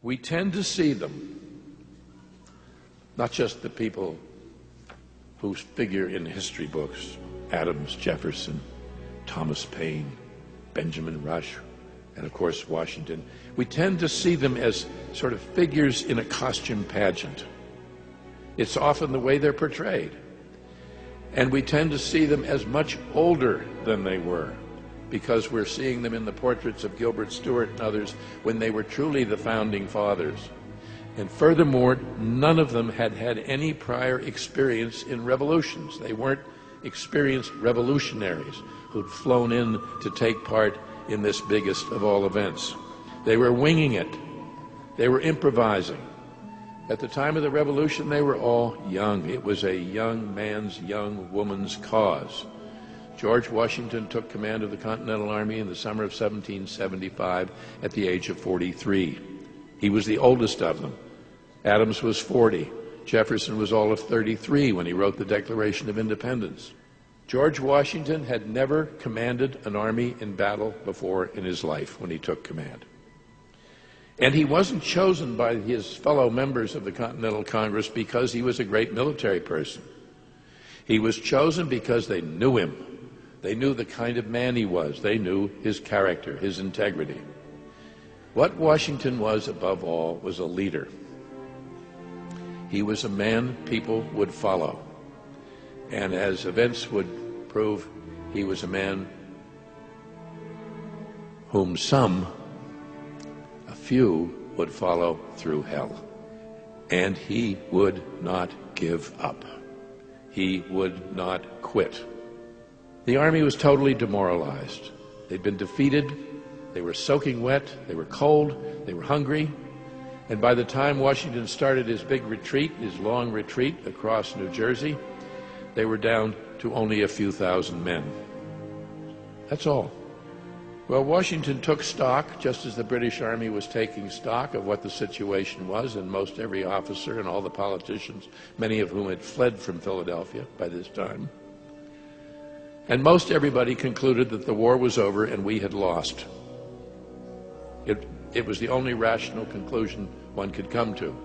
We tend to see them, not just the people who figure in history books, Adams, Jefferson, Thomas Paine, Benjamin Rush, and of course Washington. We tend to see them as sort of figures in a costume pageant. It's often the way they're portrayed. And we tend to see them as much older than they were, because we're seeing them in the portraits of Gilbert Stuart and others when they were truly the founding fathers. And furthermore, none of them had had any prior experience in revolutions. They weren't experienced revolutionaries who'd flown in to take part in this biggest of all events. They were winging it. They were improvising. At the time of the revolution, they were all young. It was a young man's, young woman's cause. George Washington took command of the Continental Army in the summer of 1775 at the age of 43. He was the oldest of them. Adams was 40. Jefferson was all of 33 when he wrote the Declaration of Independence. George Washington had never commanded an army in battle before in his life when he took command. And he wasn't chosen by his fellow members of the Continental Congress because he was a great military person. He was chosen because they knew him. They knew the kind of man he was. They knew his character, his integrity. What Washington was, above all, was a leader. He was a man people would follow. And as events would prove, he was a man whom some, a few, would follow through hell. And he would not give up. He would not quit. The army was totally demoralized. They'd been defeated. They were soaking wet. They were cold. They were hungry. And by the time Washington started his big retreat, his long retreat across New Jersey, they were down to only a few thousand men. That's all. Well, Washington took stock, just as the British Army was taking stock of what the situation was, and most every officer and all the politicians, many of whom had fled from Philadelphia by this time. And most everybody concluded that the war was over and we had lost. It was the only rational conclusion one could come to.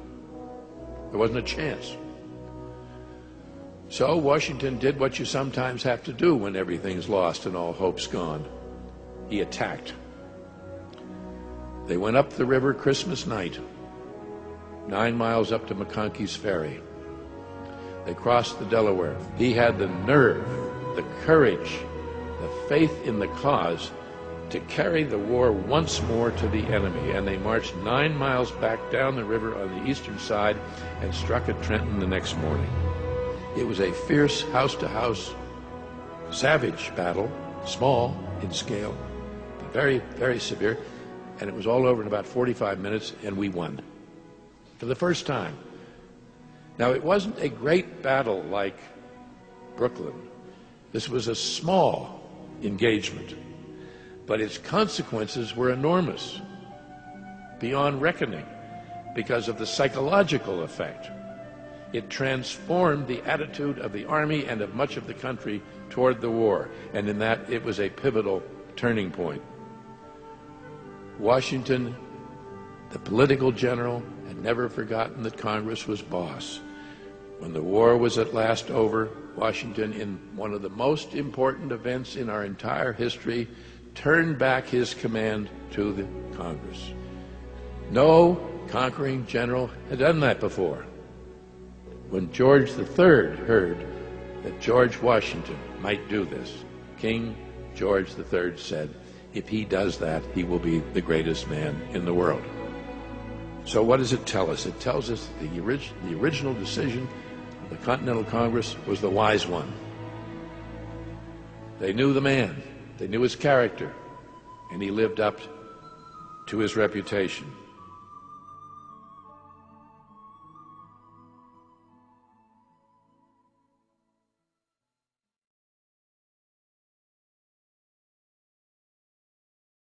There wasn't a chance. So Washington did what you sometimes have to do when everything's lost and all hope's gone. He attacked. They went up the river Christmas night, 9 miles up to McConkey's Ferry. They crossed the Delaware. He had the nerve, the courage, the faith in the cause to carry the war once more to the enemy, and they marched 9 miles back down the river on the eastern side and struck at Trenton the next morning. It was a fierce house-to-house, savage battle, small in scale, but very, very severe, and it was all over in about 45 minutes, and we won for the first time. Now, it wasn't a great battle like Brooklyn. This was a small engagement, but its consequences were enormous, beyond reckoning, because of the psychological effect. It transformed the attitude of the army and of much of the country toward the war, and in that it was a pivotal turning point. Washington, the political general, had never forgotten that Congress was boss. When the war was at last over, Washington, in one of the most important events in our entire history, turned back his command to the Congress. No conquering general had done that before. When George III heard that George Washington might do this, King George III said, if he does that, he will be the greatest man in the world. So what does it tell us? It tells us that the original decision of the Continental Congress was the wise one. They knew the man, they knew his character, and he lived up to his reputation.